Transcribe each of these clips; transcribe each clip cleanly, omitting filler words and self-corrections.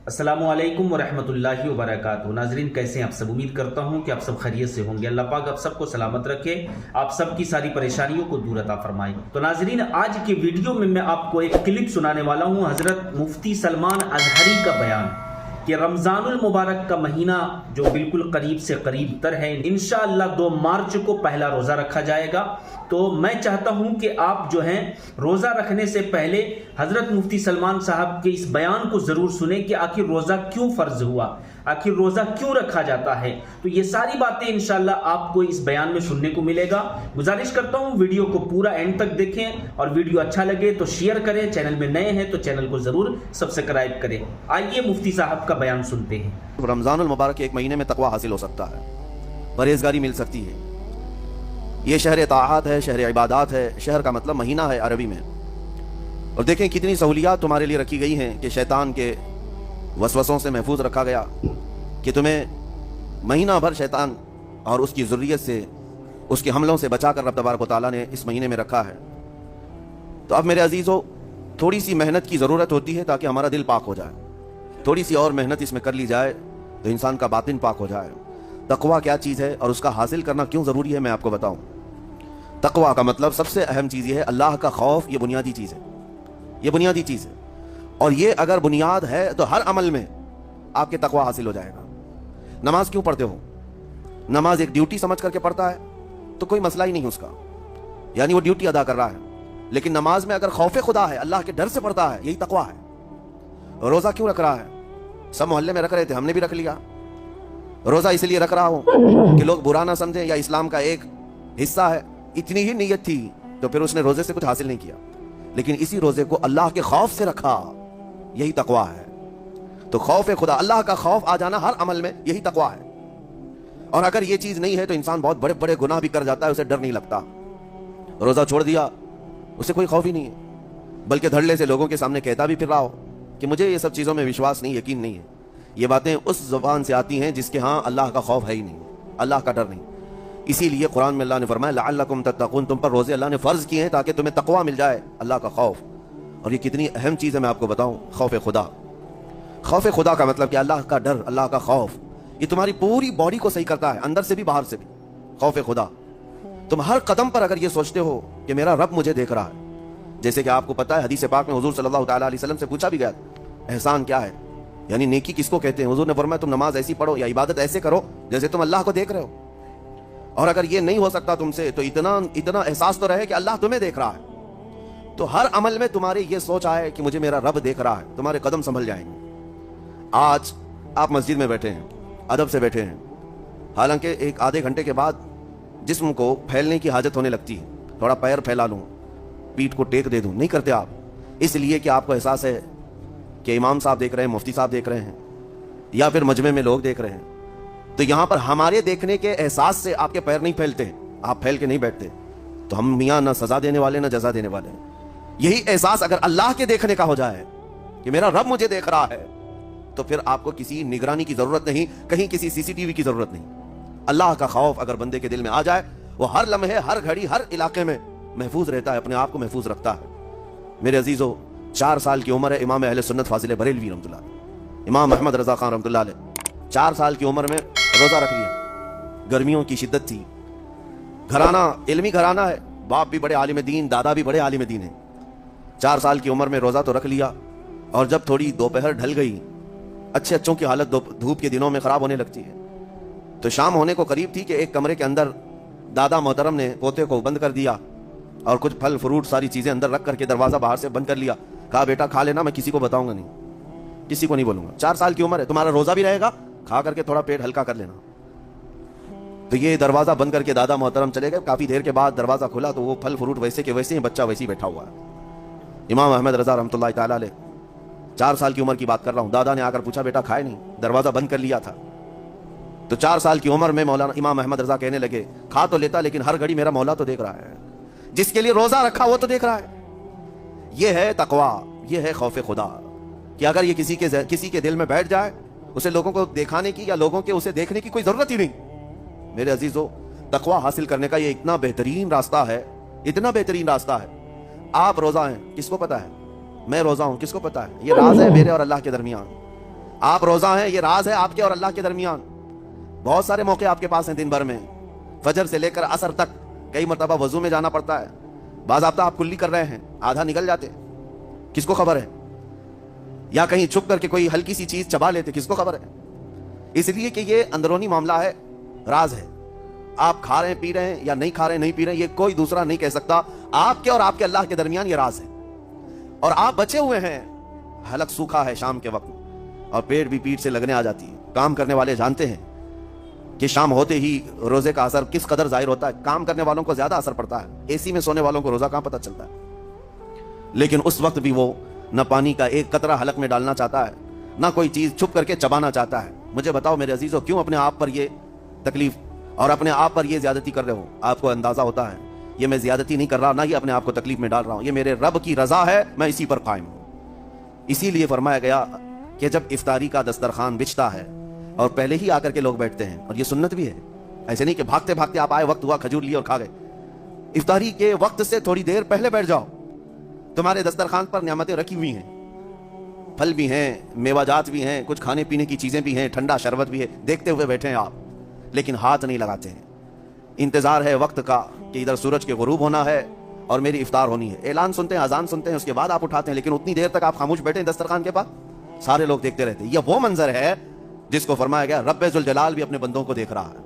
अस्सलामुअलैकुम वरहमतुल्लाहि वबरकातुहू। नाजरीन, कैसे हैं आप सब? उम्मीद करता हूं कि आप सब खैरियत से होंगे। अल्लाह पाक आप सबको सलामत रखे, आप सबकी सारी परेशानियों को दूर अता फरमाए। तो नाजरीन, आज के वीडियो में मैं आपको एक क्लिप सुनाने वाला हूं हजरत मुफ्ती सलमान अजहरी का बयान कि रमज़ानुल मुबारक का महीना जो बिल्कुल करीब से करीब तर है, इंशाअल्लाह 2 मार्च को पहला रोज़ा रखा जाएगा। तो मैं चाहता हूं कि आप जो हैं रोज़ा रखने से पहले हजरत मुफ्ती सलमान साहब के इस बयान को ज़रूर सुने कि आखिर रोज़ा क्यों फ़र्ज हुआ, आखिर रोज़ा क्यों रखा जाता है। तो ये सारी बातें इंशाअल्लाह आपको इस बयान में सुनने को मिलेगा। गुजारिश करता हूं वीडियो को पूरा एंड तक देखें और वीडियो अच्छा लगे तो शेयर करें। चैनल में नए हैं तो चैनल को ज़रूर सब्सक्राइब करें। आइए मुफ्ती साहब का बयान सुनते हैं। रमज़ानुल मुबारक के एक महीने में तकवा हासिल हो सकता है, परहेजगारी मिल सकती है। ये शहर ताआत है, शहर इबादत है। शहर का मतलब महीना है अरबी में। और देखें कितनी सहूलियात तुम्हारे लिए रखी गई हैं कि शैतान के वसवसों से महफूज रखा गया, कि तुम्हें महीना भर शैतान और उसकी ज़ुर्रियत से, उसके हमलों से बचा कर रब तबारक व तआला ने इस महीने में रखा है। तो अब मेरे अजीज़ों, थोड़ी सी मेहनत की ज़रूरत होती है ताकि हमारा दिल पाक हो जाए। थोड़ी सी और मेहनत इसमें कर ली जाए तो इंसान का बातिन पाक हो जाए। तकवा क्या चीज़ है और उसका हासिल करना क्यों ज़रूरी है, मैं आपको बताऊं। तकवा का मतलब सबसे अहम चीज़ ये है अल्लाह का खौफ। ये बुनियादी चीज़ है, ये बुनियादी चीज़ है। और ये अगर बुनियाद है तो हर अमल में आपके तकवा हासिल हो जाएगा। नमाज क्यों पढ़ते हो? नमाज एक ड्यूटी समझ करके पढ़ता है तो कोई मसला ही नहीं उसका, यानी वो ड्यूटी अदा कर रहा है। लेकिन नमाज में अगर खौफ खुदा है, अल्लाह के डर से पढ़ता है, यही तकवा है। रोज़ा क्यों रख रहा है? सब मोहल्ले में रख रहे थे, हमने भी रख लिया। रोज़ा इसलिए रख रहा हूं कि लोग बुरा ना समझें या इस्लाम का एक हिस्सा है। इतनी ही नीयत थी तो फिर उसने रोज़े से कुछ हासिल नहीं किया, लेकिन इसी रोज़े को अल्लाह के खौफ से रखा, यही तकवा है। तो खौफ खुदा, अल्लाह का खौफ आ जाना हर अमल में, यही तकवा है। और अगर ये चीज़ नहीं है तो इंसान बहुत बड़े बड़े गुनाह भी कर जाता है, उसे डर नहीं लगता। रोज़ा छोड़ दिया, उसे कोई खौफ ही नहीं है, बल्कि धड़ल्ले से लोगों के सामने कहता भी फिर रहा हो कि मुझे ये सब चीज़ों में विश्वास नहीं, यकीन नहीं है। ये बातें उस ज़ुबान से आती हैं जिसके हाँ अल्लाह का खौफ है ही नहीं, अल्लाह का डर नहीं। इसीलिए कुरान में अल्लाह ने फरमाया लअल्लकुम तत्तकून, तुम पर रोज़े अल्लाह ने फ़र्ज़ किए हैं ताकि तुम्हें तकवा मिल जाए, अल्लाह का खौफ। और ये कितनी अहम चीज़ है मैं आपको बताऊँ, खौफ खुदा। खौफ खुदा का मतलब कि अल्लाह का डर, अल्लाह का खौफ, ये तुम्हारी पूरी बॉडी को सही करता है, अंदर से भी बाहर से भी। खौफ खुदा, तुम हर कदम पर अगर ये सोचते हो कि मेरा रब मुझे देख रहा है। जैसे कि आपको पता है हदीस पाक में हुजूर सल्लल्लाहु तआला अलैहि वसल्लम से पूछा भी गया, एहसान क्या है, यानी नेकी किसको कहते हैं? हुजूर ने फरमाया तुम नमाज ऐसी पढ़ो या इबादत ऐसे करो जैसे तुम अल्लाह को देख रहे हो। और अगर ये नहीं हो सकता तुमसे तो इतना इतना एहसास तो रहे कि अल्लाह तुम्हें देख रहा है। तो हर अमल में तुम्हारे ये सोच आए कि मुझे मेरा रब देख रहा है, तुम्हारे कदम संभल जाएंगे। आज आप मस्जिद में बैठे हैं, अदब से बैठे हैं, हालांकि एक आधे घंटे के बाद जिस्म को फैलने की हाजत होने लगती है, थोड़ा पैर फैला लूँ, पीठ को टेक दे दूँ, नहीं करते आप, इसलिए कि आपको एहसास है कि इमाम साहब देख रहे हैं, मुफ्ती साहब देख रहे हैं, या फिर मजमे में लोग देख रहे हैं। तो यहां पर हमारे देखने के एहसास से आपके पैर नहीं फैलते, आप फैल के नहीं बैठते। तो हम मियाँ ना सजा देने वाले ना जजा देने वाले। यही एहसास अगर अल्लाह के देखने का हो जाए कि मेरा रब मुझे देख रहा है, तो फिर आपको किसी निगरानी की जरूरत नहीं, कहीं किसी सीसीटीवी की जरूरत नहीं। अल्लाह का खौफ अगर बंदे के दिल में आ जाए, वो हर लम्हे, हर घड़ी, हर इलाके में महफूज रहता है, अपने आप को महफूज रखता है। मेरे अजीजों, 4 साल की उम्र है इमाम अहले सुन्नत फाजिल बरेलवी रहमतुल्लाह, इमाम अहमद रजा खान रहमतुल्लाह अलैह 4 साल की उम्र में रोज़ा रख लिया। गर्मियों की शिद्दत थी, घराना इल्मी घराना है, बाप भी बड़े आलिम दीन, दादा भी बड़े आलिम दीन है। 4 साल की उम्र में रोज़ा तो रख लिया, और जब थोड़ी दोपहर ढल गई, अच्छे अच्छों की हालत धूप के दिनों में ख़राब होने लगती है, तो शाम होने को करीब थी कि एक कमरे के अंदर दादा मोहतरम ने पोते को बंद कर दिया और कुछ फल फ्रूट सारी चीज़ें अंदर रख करके दरवाज़ा बाहर से बंद कर लिया। कहा बेटा खा लेना, मैं किसी को बताऊंगा नहीं, किसी को नहीं बोलूंगा। 4 साल की उम्र है, तुम्हारा रोज़ा भी रहेगा, खा करके थोड़ा पेट हल्का कर लेना। तो ये दरवाज़ा बंद करके दादा मोहतरम चले गए। काफ़ी देर के बाद दरवाज़ा खुला तो वो फल फ्रूट वैसे के वैसे ही, बच्चा वैसे ही बैठा हुआ है। इमाम अहमद रजा रहमतुल्लाह तआला अलैह, 4 साल की उम्र की बात कर रहा हूँ। दादा ने आकर पूछा बेटा खाए नहीं? दरवाज़ा बंद कर लिया था। तो 4 साल की उम्र में मौलाना इमाम अहमद रजा कहने लगे, खा तो लेता लेकिन हर घड़ी मेरा मौला तो देख रहा है, जिसके लिए रोज़ा रखा वो तो देख रहा है। ये है तकवा, ये है खौफ खुदा, कि अगर ये किसी के दिल में बैठ जाए, उसे लोगों को दिखाने की या लोगों के उसे देखने की कोई जरूरत ही नहीं। मेरे अजीजों, तकवा हासिल करने का ये इतना बेहतरीन रास्ता है, इतना बेहतरीन रास्ता है। आप रोजा हैं, किसको पता है? मैं रोजा हूं, किसको पता है? ये राज है मेरे और अल्लाह के दरमियान। आप रोजा हैं, ये राज है आपके और अल्लाह के दरमियान। बहुत सारे मौके आपके पास हैं दिन भर में, फजर से लेकर असर तक कई मरतबा वजू में जाना पड़ता है। बाज़ाब्ता आप कुल्ली कर रहे हैं, आधा निकल जाते, किसको खबर है? या कहीं छुप करके कोई हल्की सी चीज चबा लेते, किसको खबर है? इसलिए कि ये अंदरूनी मामला है, राज है। आप खा रहे हैं, पी रहे हैं या नहीं खा रहे हैं, नहीं पी रहे हैं, ये कोई दूसरा नहीं कह सकता। आपके और आपके अल्लाह के दरमियान ये राज है। और आप बचे हुए हैं, हलक सूखा है शाम के वक्त और पेट भी पीठ से लगने आ जाती है। काम करने वाले जानते हैं कि शाम होते ही रोजे का असर किस कदर जाहिर होता है। काम करने वालों को ज्यादा असर पड़ता है, एसी में सोने वालों को रोजा कहां पता चलता है। लेकिन उस वक्त भी वो न पानी का एक कतरा हलक में डालना चाहता है, ना कोई चीज छुप करके चबाना चाहता है। मुझे बताओ मेरे अजीजों, क्यों अपने आप पर ये तकलीफ और अपने आप पर ये ज्यादती कर रहे हो? आपको अंदाजा होता है ये मैं ज्यादती नहीं कर रहा, ना ही अपने आप को तकलीफ में डाल रहा हूं, ये मेरे रब की रजा है, मैं इसी पर कायम हूं। इसीलिए फरमाया गया कि जब इफ्तारी का दस्तरखान बिछता है और पहले ही आकर के लोग बैठते हैं, और ये सुन्नत भी है, ऐसे नहीं कि भागते भागते आप आए, वक्त हुआ, खजूर लिए और खा गए। इफ्तारी के वक्त से थोड़ी देर पहले बैठ जाओ। तुम्हारे दस्तरखान पर नियामतें रखी हुई हैं, फल भी हैं, मेवाजात भी हैं, कुछ खाने पीने की चीजें भी हैं, ठंडा शरबत भी है, देखते हुए बैठे हैं आप, लेकिन हाथ नहीं लगाते हैं। इंतजार है वक्त का कि इधर सूरज के गुरूब होना है और मेरी इफ्तार होनी है। ऐलान सुनते हैं, अजान सुनते हैं, उसके बाद आप उठाते हैं, लेकिन उतनी देर तक आप खामोश बैठे हैं दस्तरखान के पास, सारे लोग देखते रहते हैं। यह वो मंजर है जिसको फरमाया गया रब्बे जुल जलाल भी अपने बंदों को देख रहा है,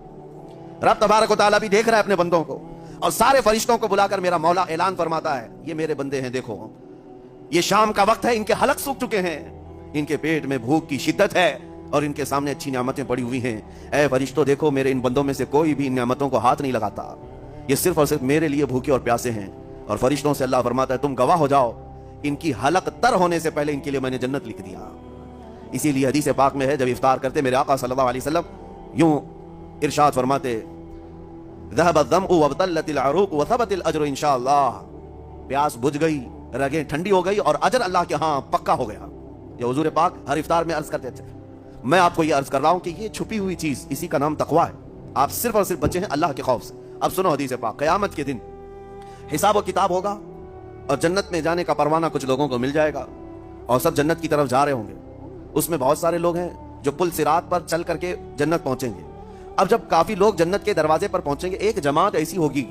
रब तबारक व तआला भी देख रहा है अपने बंदों को। और सारे फरिश्तों को बुलाकर मेरा मौला ऐलान फरमाता है, ये मेरे बंदे हैं, देखो ये शाम का वक्त है, इनके हलक सूख चुके हैं, इनके पेट में भूख की शिद्दत है और इनके सामने अच्छी नियामतें पड़ी हुई हैं। ऐ फरिश्तों देखो, मेरे इन बंदों में से कोई भी इन नियामतों को हाथ नहीं लगाता, ये सिर्फ और सिर्फ मेरे लिए भूखे और प्यासे हैं। और फरिश्तों से अल्लाह फरमाता है तुम गवाह हो जाओ, इनकी हलक तर होने से पहले इनके लिए मैंने जन्नत लिख दिया। इसीलिए हदीस पाक में है, जब इफ्तार करते मेरे आका सल्लल्लाहु अलैहि वसल्लम यूं इरशाद फरमाते, ज़हब अज़्ज़मउ वबतल्लतिल अरूक़ व सबतिल अज्र इंशाअल्लाह। प्यास बुझ गई, रगें ठंडी हो गई और अजर अल्लाह के हां पक्का हो गया। ये हुजूर पाक हर इफ्तार में अर्ज करते थे। मैं आपको ये अर्ज कर रहा हूं कि ये छुपी हुई चीज, इसी का नाम तकवा है। आप सिर्फ और सिर्फ बचे हैं अल्लाह के खौफ से। अब सुनो हदीस पाक, क़यामत के दिन हिसाब व किताब होगा और जन्नत में जाने का परवाना कुछ लोगों को मिल जाएगा और सब जन्नत की तरफ जा रहे होंगे। उसमें बहुत सारे लोग हैं जो पुल सिरात पर चल करके जन्नत पहुंचेंगे। अब जब काफी लोग जन्नत के दरवाजे पर पहुंचेंगे, एक जमात ऐसी होगी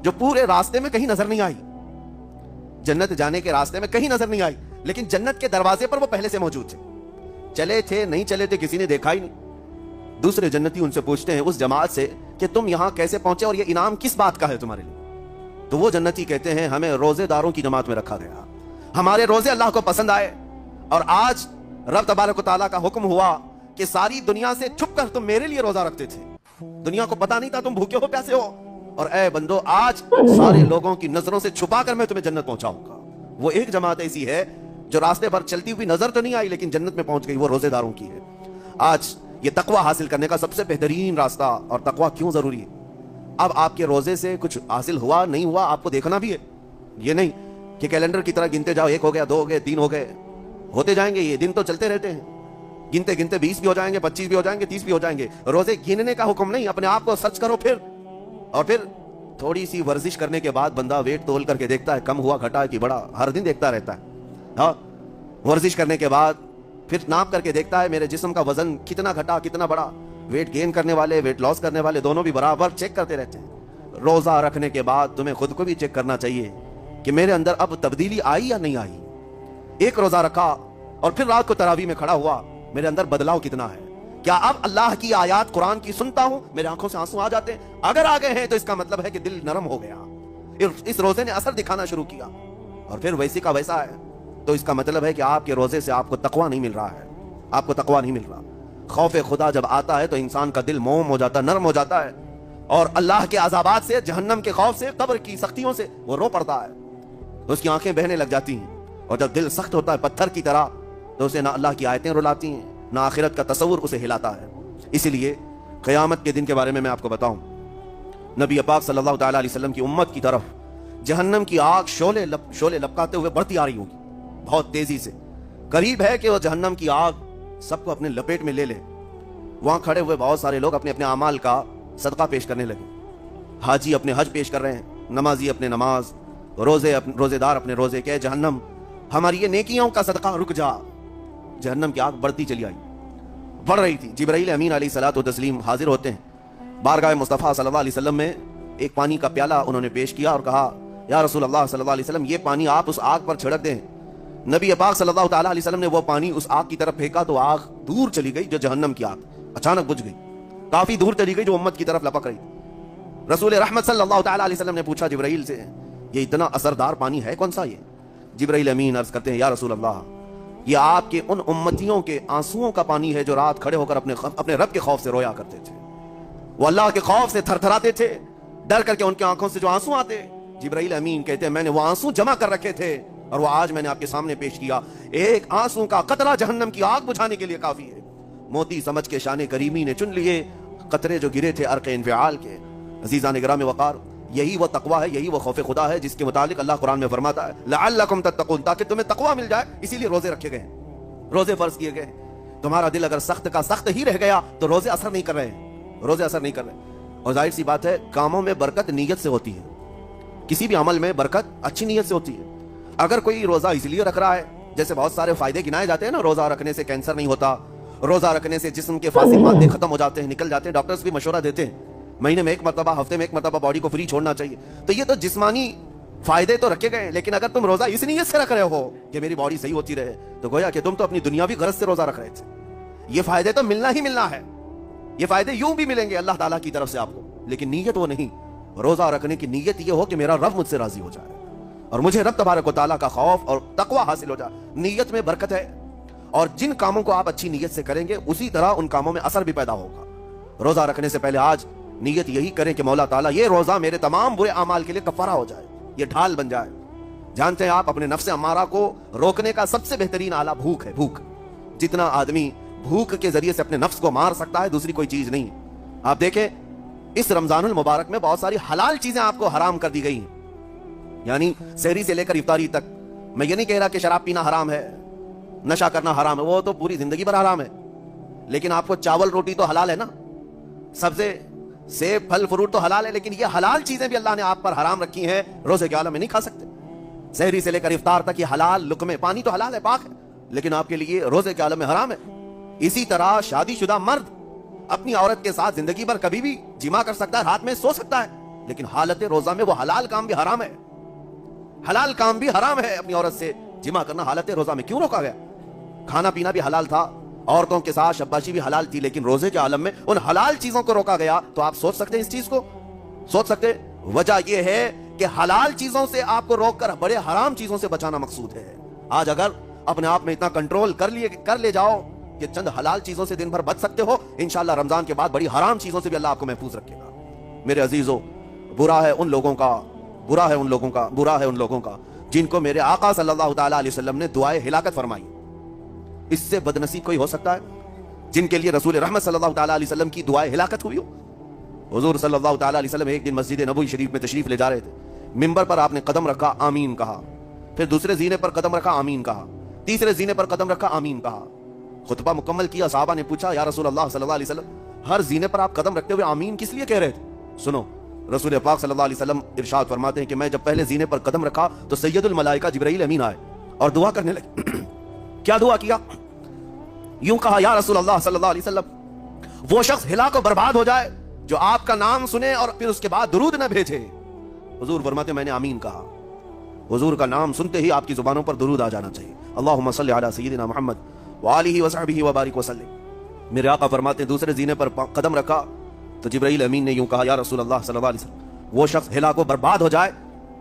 जो पूरे रास्ते में कहीं नजर नहीं आई, जन्नत जाने के रास्ते में कहीं नजर नहीं आई, लेकिन जन्नत के दरवाजे पर वो पहले से मौजूद थे। चले थे नहीं चले थे किसी ने देखा ही नहीं। दूसरे जन्नती उनसे पूछते हैं उस जमात से कि तुम यहां कैसे पहुंचे और ये इनाम किस बात का है तुम्हारे लिए? तो वो जन्नती कहते हैं हमें रोजेदारों की जमात में रखा गया, हमारे रोजे अल्लाह को पसंद आए और आज रब तबारक व तआला का हुक्म हुआ कि सारी दुनिया से छुप कर तुम मेरे लिए रोजा रखते थे, दुनिया को पता नहीं था तुम भूखे हो प्यासे हो, और ऐ बंदो आज सारे लोगों की नजरों से छुपा कर मैं तुम्हें जन्नत पहुंचाऊंगा। वो एक जमात ऐसी है जो रास्ते पर चलती हुई नजर तो नहीं आई लेकिन जन्नत में पहुंच गई, वो रोजेदारों की है। आज ये तकवा हासिल करने का सबसे बेहतरीन रास्ता, और तकवा क्यों जरूरी है? अब आपके रोजे से कुछ हासिल हुआ नहीं हुआ आपको देखना भी है, ये नहीं कि कैलेंडर की तरह गिनते जाओ, 1 हो गया, 2 हो गए, 3 हो गए, होते जाएंगे, ये दिन तो चलते रहते हैं, गिनते गिनते 20 भी हो जाएंगे, 25 भी हो जाएंगे, 30 भी हो जाएंगे। रोजे गिनने का हुक्म नहीं, अपने आप को सर्च करो फिर थोड़ी सी वर्जिश करने के बाद बंदा वेट तोल करके देखता है कम हुआ घटा कि बड़ा, हर दिन देखता रहता है। हाँ, वर्जिश करने के बाद फिर नाप करके देखता है मेरे जिस्म का वजन कितना घटा कितना बढ़ा। वेट गेन करने वाले, वेट लॉस करने वाले दोनों भी बराबर चेक करते रहते हैं। रोजा रखने के बाद तुम्हें खुद को भी चेक करना चाहिए कि मेरे अंदर अब तब्दीली आई या नहीं आई। एक रोजा रखा और फिर रात को तरावी में खड़ा हुआ, मेरे अंदर बदलाव कितना है? क्या अब अल्लाह की आयात कुरान की सुनता हूं, मेरे आंखों से आंसू आ जाते हैं? अगर आ गए हैं तो इसका मतलब है कि दिल नरम हो गया, इस रोजे ने असर दिखाना शुरू किया, और फिर वैसी का वैसा है, तो इसका मतलब है कि आपके रोजे से आपको तकवा नहीं मिल रहा है, आपको तकवा नहीं मिल रहा। खौफ खुदा जब आता है तो इंसान का दिल मोम हो जाता है, नरम हो जाता है, और अल्लाह के अजाबात से, जहन्नम के खौफ से, कब्र की सख्तियों से वो रो पड़ता है, तो उसकी आंखें बहने लग जाती हैं। और जब दिल सख्त होता है पत्थर की तरह, तो उसे ना अल्लाह की आयतें रुलाती हैं, ना आखिरत का तसव्वुर उसे हिलाता है। इसलिए क़यामत के दिन के बारे में मैं आपको बताऊं, नबी पाक सल्लल्लाहु अलैहि वसल्लम की उम्मत की तरफ जहन्नम की आग शोले लपकाते हुए बढ़ती आ रही होगी, बहुत तेजी से। करीब है कि वो जहन्नम की आग सबको अपने लपेट में ले ले। वहां खड़े हुए बहुत सारे लोग अपने अपने अमाल का सदका पेश करने लगे। हाजी अपने हज पेश कर रहे हैं, नमाजी अपने नमाज, रोजेदार अपने रोजे के। जहन्नम, हमारी ये नेकियों का सदका रुक जा। जहन्नम की आग बढ़ती चली आई। बढ़ रही थी। जिब्राइल अमीन अलैहिस्सलातु व तस्लीम हाजिर होते हैं। बारगाह मुस्तफ़ा सल्लल्लाहु अलैहि वसल्लम में एक पानी का प्याला उन्होंने पेश किया और कहा, या रसूल अल्लाह सल्लल्लाहु अलैहि वसल्लम, ये पानी आप उस आग पर छिड़क दें। नबी पाक सल्लल्लाहु ताला अलैहि वसल्लम ने वो पानी उस आग की तरफ फेंका तो आग दूर चली गई, जो जहन्नम की आग अचानक बुझ गई, काफी दूर चली गई, जो उम्मत की तरफ लपक रही। रसूल रहमत सल्लल्लाहु ताला अलैहि वसल्लम ने पूछा जिब्राइल से, ये इतना असरदार पानी है कौन सा ये? जिब्राइल अमीन अर्ज करते हैं, या रसूल अल्लाह, ये आपके उन उम्मतियों के आंसुओं का पानी है जो रात खड़े होकर अपने रब के खौफ से रोया करते थे। वो अल्लाह के खौफ से थरथराते थे, डर करके उनकी आंखों से जो आंसू आते। जिब्राइल अमीन कहते हैं, मैंने वो आंसू जमा कर रखे थे और वो आज मैंने आपके सामने पेश किया। एक आंसू का कतरा जहन्नम की आग बुझाने के लिए काफी है। मोती समझ के शान करीमी ने चुन लिए कतरे जो गिरे थे अर्क़ इंफ़िआल के। अज़ीज़ान गिराम वक़ार, यही वो तक़वा है, यही वो खौफ खुदा है जिसके मुतालिक अल्लाह कुरान में फरमाता है, लअल्लकुम तत्तक़ून, ताकि तुम्हें तक़वा मिल जाए, इसीलिए रोजे रखे गए, रोजे फर्ज किए गए। तुम्हारा दिल अगर सख्त का सख्त ही रह गया तो रोजे असर नहीं कर रहे हैं, रोजे असर नहीं कर रहे। और जाहिर सी बात है, कामों में बरकत नीयत से होती है, किसी भी अमल में बरकत अच्छी नीयत से होती है। अगर कोई रोजा इसलिए रख रहा है, जैसे बहुत सारे फायदे गिनाए जाते हैं ना, रोजा रखने से कैंसर नहीं होता, रोजा रखने से जिस्म के फासिद मादे खत्म हो जाते हैं, निकल जाते हैं, डॉक्टर्स भी मशवरा देते हैं महीने में एक मरतबा, हफ्ते में एक मरतबा बॉडी को फ्री छोड़ना चाहिए। तो ये तो जिस्मानी फायदे तो रखे गए, लेकिन अगर तुम रोजा इस नीयत से रख रहे हो कि मेरी बॉडी सही होती रहे, तो गोया कि तुम तो अपनी दुनियावी गरज से रोजा रख रहे थे। ये फायदे तो मिलना ही मिलना है, ये फायदे यूं भी मिलेंगे अल्लाह ताला की तरफ से आपको, लेकिन नीयत वो नहीं। रोजा रखने की नीयत ये हो कि मेरा रब मुझसे राजी हो जाए और मुझे रब तबारक व तआला का खौफ और तकवा हासिल हो जाए। नीयत में बरकत है, और जिन कामों को आप अच्छी नीयत से करेंगे उसी तरह उन कामों में असर भी पैदा होगा। रोजा रखने से पहले आज नीयत यही करें कि मौला ताला, ये रोजा मेरे तमाम बुरे अमाल के लिए कफारा हो जाए, ये ढाल बन जाए। जानते हैं आप, अपने नफ्स अमारा को रोकने का सबसे बेहतरीन आला भूख है। भूख, जितना आदमी भूख के जरिए से अपने नफ्स को मार सकता है, दूसरी कोई चीज नहीं। आप देखें, इस रमजानुल मुबारक में बहुत सारी हलाल चीजें आपको हराम कर दी गई हैं, यानी सहरी से लेकर इफ्तारी तक। मैं ये नहीं कह रहा कि शराब पीना हराम है, नशा करना हराम है, वो तो पूरी जिंदगी भर हराम है, लेकिन आपको चावल रोटी तो हलाल है ना, सबसे सेब फल फ्रूट तो हलाल है, लेकिन ये हलाल चीजें भी अल्लाह ने आप पर हराम रखी हैं, रोजे के आलम में नहीं खा सकते। सहरी से लेकर इफ्तार तक ये हलाल लुकमे, पानी तो हलाल है, पाक है, लेकिन आपके लिए रोजे के आलम में हराम है। इसी तरह शादीशुदा मर्द अपनी औरत के साथ जिंदगी भर कभी भी जिमा कर सकता है, रात में सो सकता है, लेकिन हालत रोजा में वो हलाल काम भी हराम है, हलाल काम भी हराम है। अपनी औरत से जिमा करना हालत रोजा में क्यों रोका गया? खाना पीना भी हलाल था, औरतों के साथ शब्बाशी भी हलाल थी, लेकिन रोजे के आलम में उन हलाल चीजों को रोका गया। तो आप सोच सकते हैं, इस चीज को सोच सकते, वजह यह है कि हलाल चीजों से आपको रोककर बड़े हराम चीजों से बचाना मकसूद है। आज अगर अपने आप में इतना कंट्रोल कर ले जाओ कि चंद हलाल चीजों से दिन भर बच सकते हो, इंशाअल्लाह रमजान के बाद बड़ी हराम चीजों से भी अल्लाह आपको महफूज रखेगा। मेरे अजीजों, बुरा है उन लोगों का जिनको मेरे आका सल्लल्लाहु ताला अलैहि वसल्लम ने दुआए हिलाकत फरमाई। इससे बदनसीब कोई हो सकता है जिनके लिए रसूल रहमत सल्लल्लाहु ताला अलैहि वसल्लम की दुआए हिलाकत हुई हो। हुजूर सल्लल्लाहु ताला अलैहि वसल्लम एक दिन मस्जिद नबवी शरीफ में तशरीफ ले जा रहे थे, मिंबर पर आपने कदम रखा, आमीन कहा, फिर दूसरे जीने पर कदम रखा, आमीन कहा, तीसरे जीने पर कदम रखा, आमीन कहा। खुतबा मुकम्मल किया, सहाबा ने पूछा, या रसूल अल्लाह सल्लल्लाहु अलैहि वसल्लम, हर जीने पर आप कदम रखते हुए आमीन किस लिए कह रहे थे? सुनो, रसूल पाक सल्लल्लाहु अलैहि वसल्लम इरशाद फरमाते हैं कि मैं जब पहले जीने पर कदम रखा तो सैयदुल मलाइका जिब्राइल अमीन आए और दुआ करने लगे। क्या दुआ किया? यूं कहा, या रसूल अल्लाह सल्लल्लाहु अलैहि वसल्लम, वो शख्स हिला को बर्बाद हो जाए जो आपका नाम सुने और फिर उसके बाद दुरूद न भेजे। हुजूर फरमाते, मैंने आमीन कहा। हुजूर का नाम सुनते ही आपकी जुबानों पर दुरूद आ जाना चाहिए। अल्लाहुम्मा सल्लि अला सय्यिदिना मुहम्मद व आलिहि व सहबिहि व बारिक वसल्लिम। मेरे आका फरमाते, दूसरे जीने पर कदम रखा तो जिब्राइल अमीन ने यूं कहा, या रसूल अल्लाह सल्लल्लाहु अलैहि वसल्लम, वो शख्स हिला को बर्बाद हो जाए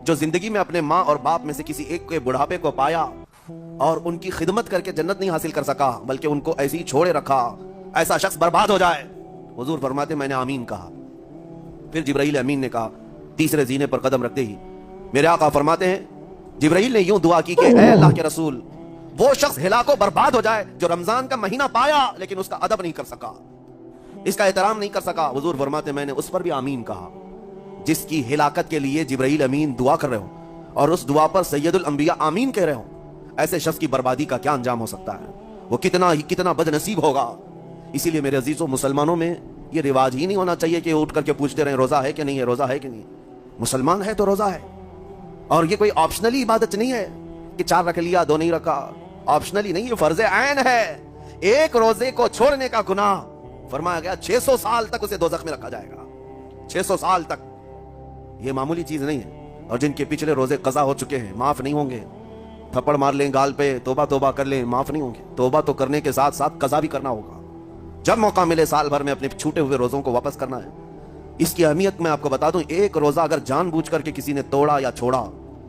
जो जिंदगी में अपने माँ और बाप में से किसी एक के बुढ़ापे को पाया और उनकी खिदमत करके जन्नत नहीं हासिल कर सका, बल्कि उनको ऐसे ही छोड़े रखा, ऐसा शख्स बर्बाद हो जाए। हुजूर फरमाते, मैंने आमीन कहा। फिर जिब्राइल अमीन ने कहा, तीसरे जीने पर कदम रखते ही मेरे आका फरमाते हैं, जिब्राइल ने यूं दुआ की कि ऐ अल्लाह के रसूल, वो शख्स हिला को बर्बाद हो जाए जो रमजान का महीना पाया लेकिन उसका अदब नहीं कर सका, इसका एहतराम नहीं कर सका। हुजूर फरमाते, मैंने उस पर भी आमीन कहा। जिसकी हिलाकत के लिए जिब्राइल अमीन दुआ कर रहे हो और उस दुआ पर सैयदुल अंबिया आमीन कह रहे हो, ऐसे शख्स की बर्बादी का क्या अंजाम हो सकता है? वो कितना बदनसीब होगा। इसीलिए मेरे अजीजों, मुसलमानों में ये रिवाज ही नहीं होना चाहिए कि उठ करके पूछते रहे रोजा है कि नहीं है, रोजा है कि नहीं। मुसलमान है तो रोजा है, और ये कोई ऑप्शनली इबादत नहीं है कि 4 रख लिया 2 नहीं रखा, ऑप्शनली नहीं, ये फर्ज ऐन है एक रोजे को छोड़ने का गुनाह फरमाया गया 600 साल तक उसे दोज़ख में रखा जाएगा। 600 साल तक, ये मामूली चीज नहीं है। और जिनके पिछले रोजे कज़ा हो चुके हैं माफ नहीं होंगे। थप्पड़ मार लें गाल पे, तोबा तोबा कर लें, माफ नहीं होंगे। तोबा तो करने के साथ साथ कज़ा भी करना होगा। जब मौका मिले साल भर में अपने छूटे हुए रोजों को वापस करना है। इसकी अहमियत मैं आपको बता दूं, एक रोजा अगर जानबूझ करके किसी ने तोड़ा या छोड़ा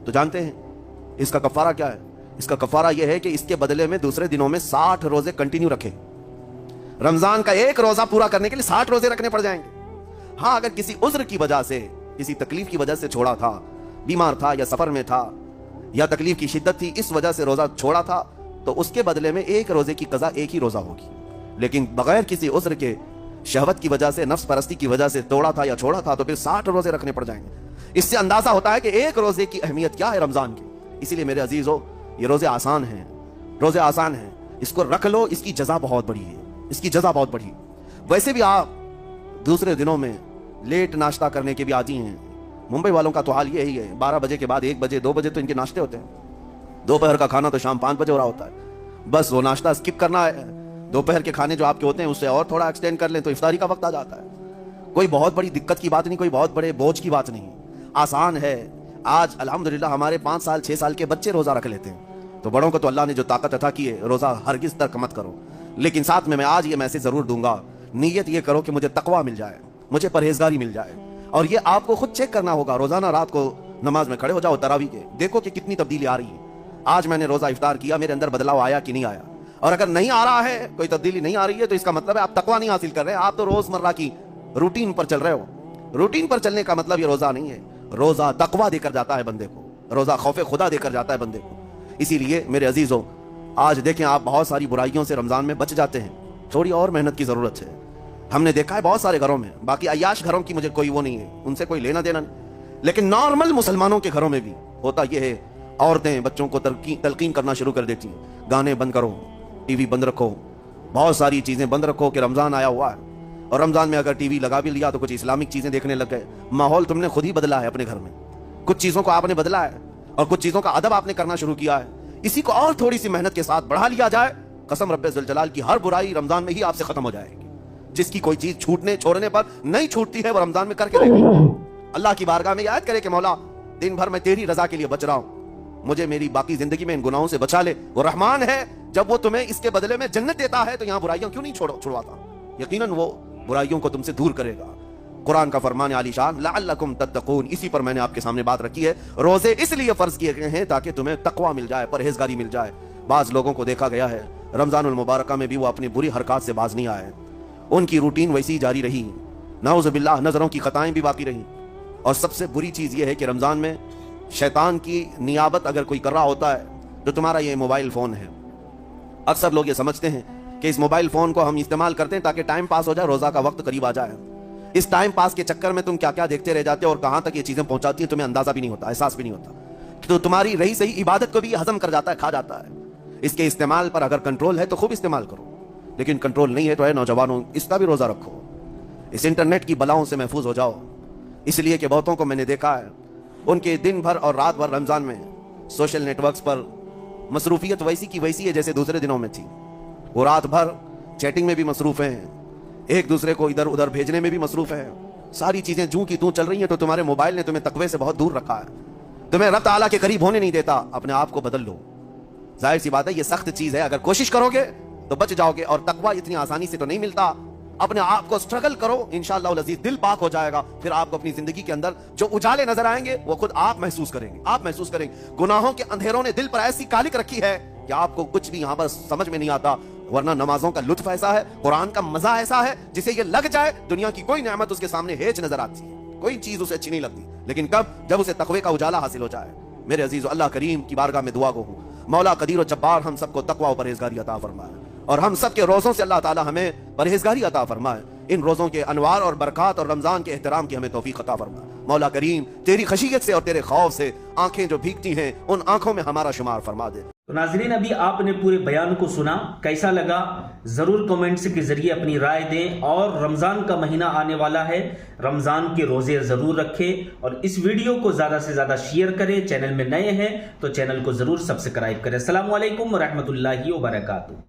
तो जानते हैं इसका कफारा क्या है? इसका कफारा यह है कि इसके बदले में दूसरे दिनों में 60 रोजे कंटिन्यू रखे। रमजान का एक रोजा पूरा करने के लिए 60 रोजे रखने पड़ जाएंगे। हाँ, अगर किसी उज्र की वजह से, किसी तकलीफ की वजह से छोड़ा था, बीमार था या सफर में था या तकलीफ की शिद्दत थी, इस वजह से रोजा छोड़ा था, तो उसके बदले में एक रोजे की कज़ा एक ही रोजा होगी। लेकिन बगैर किसी उज्र के, शहवत की वजह से, नफ्स परस्ती की वजह से तोड़ा था या छोड़ा था, तो फिर 60 रोजे रखने पड़ जाएंगे। इससे अंदाजा होता है कि एक रोजे की अहमियत क्या है रमजान की। इसीलिए मेरे अजीजों, ये रोजे आसान हैं, रोजे आसान हैं, इसको रख लो, इसकी जजा बहुत बड़ी है, इसकी जजा बहुत बड़ी। वैसे भी आप दूसरे दिनों में लेट नाश्ता करने के भी आदी हैं। मुंबई वालों का तो हाल यही है, 12 बजे के बाद 1 बजे 2 बजे तो इनके नाश्ते होते हैं। दोपहर का खाना तो शाम 5 बजे हो रहा होता है। बस वो नाश्ता स्किप करना है, दोपहर के खाने जो आपके होते हैं उससे और थोड़ा एक्सटेंड कर लें तो इफ्तारी का वक्त आ जाता है। कोई बहुत बड़ी दिक्कत की बात नहीं, कोई बहुत बड़े बोझ की बात नहीं, आसान है। आज अल्हम्दुलिल्लाह हमारे 5 साल 6 साल के बच्चे रोजा रख लेते हैं। तो बड़ों को तो अल्लाह ने जो ताकत अता की है, रोजा हरगिज तर्क मत करो। लेकिन साथ में मैं आज ये मैसेज जरूर दूंगा, नीयत ये करो कि मुझे तकवा मिल जाए, मुझे परहेजगारी मिल जाए। और ये आपको खुद चेक करना होगा। रोजाना रात को नमाज में खड़े हो जाओ तरावी के, देखो कि कितनी तब्दीली आ रही है। आज मैंने रोजा इफ्तार किया, मेरे अंदर बदलाव आया कि नहीं आया? और अगर नहीं आ रहा है, कोई तब्दीली नहीं आ रही है, तो इसका मतलब है आप तकवा नहीं हासिल कर रहे हैं। आप तो रोजमर्रा की रूटीन पर चल रहे हो। रूटीन पर चलने का मतलब ये रोजा नहीं है। रोजा तकवा देकर जाता है बंदे को, रोजा खौफे खुदा देकर जाता है बंदे को। इसीलिए मेरे अजीजों, आज देखें आप बहुत सारी बुराइयों से रमजान में बच जाते हैं। थोड़ी और मेहनत की जरूरत है। हमने देखा है बहुत सारे घरों में, बाकी अय्याश घरों की मुझे कोई वो नहीं है, उनसे कोई लेना देना नहीं, लेकिन नॉर्मल मुसलमानों के घरों में भी होता यह है, औरतें बच्चों को तलकीन करना शुरू कर देती हैं, गाने बंद करो, टीवी बंद रखो, बहुत सारी चीजें बंद रखो कि रमजान आया हुआ है। और रमजान में अगर टीवी लगा भी लिया तो कुछ इस्लामिक चीजें देखने लग गए। माहौल तुमने खुद ही बदला है अपने घर में, कुछ चीजों को आपने बदला है और कुछ चीजों का अदब आपने करना शुरू किया है। इसी को और थोड़ी सी मेहनत के साथ बढ़ा लिया जाए, कसम रब्बे जुल जलाल की हर बुराई रमजान में ही आपसे खत्म हो जाएगी। जिसकी कोई चीज छूटने छोड़ने पर नहीं छूटती है वो रमजान में करके देखेगा। अल्लाह की बारगाह में याद करे कि मौला दिन भर मैं तेरी रजा के लिए बच रहा हूं, मुझे मेरी बाकी जिंदगी में इन गुनाहों से बचा ले। वो रहमान है, जब वो तुम्हें इसके बदले में जन्नत देता है तो यहां बुराइयां क्यों नहीं छुड़वाता? यकीनन वो बुराइयों को तुमसे दूर करेगा। कुरान का फरमान आलीशान, लअल्लकुम तत्तकून, इसी पर मैंने आपके सामने बात रखी है। रोजे इसलिए फर्ज किए गए हैं ताकि तुम्हें तकवा मिल जाए, परहेजगारी मिल जाए। बाज लोगों को देखा गया है रमजानुल मुबारका में भी वो अपनी बुरी हरकत से बाज नहीं आए, उनकी रूटीन वैसी जारी रही। नाउज़ बिल्लाह, नजरों की खताएं भी बाकी रही। और सबसे बुरी चीज यह है कि रमजान में शैतान की नियाबत अगर कोई कर रहा होता है तो तुम्हारा ये मोबाइल फोन है। अक्सर लोग ये समझते हैं कि इस मोबाइल फोन को हम इस्तेमाल करते हैं ताकि टाइम पास हो जाए, रोजा का वक्त करीब आ जाए। इस टाइम पास के चक्कर में तुम क्या क्या देखते रह जाते हो और कहां तक ये चीजें पहुंचाती हैं तुम्हें अंदाजा भी नहीं होता, एहसास भी नहीं होता। तो तुम्हारी रही सही इबादत को भी हजम कर जाता है, खा जाता है। इसके इस्तेमाल पर अगर कंट्रोल है तो खूब इस्तेमाल करो, लेकिन कंट्रोल नहीं है तो है नौजवानों, इसका भी रोजा रखो। इस इंटरनेट की बलाओं से महफूज हो जाओ। इसलिए कि बहुतों को मैंने देखा है उनके दिन भर और रात भर रमजान में सोशल नेटवर्क्स पर मसरूफियत वैसी की वैसी है जैसे दूसरे दिनों में थी। वो रात भर चैटिंग में भी मसरूफ हैं, एक दूसरे को इधर उधर भेजने में भी मसरूफ है। सारी चीजें जूं की तूं चल रही हैं। तो तुम्हारे मोबाइल ने तुम्हें तकवे से बहुत दूर रखा है, तुम्हें रब ताला के करीब होने नहीं देता। अपने आप को बदल लो। जाहिर सी बात है ये सख्त चीज है, अगर कोशिश करोगे तो बच जाओगे। और तकवा इतनी आसानी से तो नहीं मिलता। अपने आप को स्ट्रगल करो, इंशाअल्लाह अज़ीज़ दिल पाक हो जाएगा। फिर आपको अपनी जिंदगी के अंदर जो उजाले नजर आएंगे वो खुद आप महसूस करेंगे, आप महसूस करेंगे। गुनाहों के अंधेरों ने दिल पर ऐसी कालिक रखी है कि आपको कुछ भी यहां पर समझ में नहीं आता। वरना नमाजों का लुत्फ ऐसा है, कुरान का मजा ऐसा है, जिसे ये लग जाए दुनिया की कोई नेमत उसके सामने हेच नजर आती है, कोई चीज उसे अच्छी नहीं लगती। लेकिन कब? जब उसे तकवे का उजाला हासिल हो जाए। मेरे अजीज, अल्लाह करीम की बारगाह में दुआ गो हूं, मौला कदीर और जब्बार हम सबको तकवा और परहेजगारी अता फरमाए और हम सब के रोजों से अल्लाह ताला हमें परहेजगारी अता फरमाए। इन रोजों के अनवार और बरकत और रमजान के एहतराम की हमें तौफीक अता फरमाए। मौला करीम तेरी खशियत से और तेरे खौफ से आंखें जो भीगती हैं उन आंखों में हमारा शुमार फरमा दे। तो नाज़रीन, अभी आपने पूरे बयान को सुना, कैसा लगा जरूर कमेंट्स के जरिए अपनी राय दें। और रमजान का महीना आने वाला है, रमजान के रोजे जरूर रखें और इस वीडियो को ज्यादा से ज्यादा शेयर करें। चैनल में नए हैं तो चैनल को जरूर सब्सक्राइब करें। अस्सलामु अलैकुम व रहमतुल्लाहि व बरकातुहू।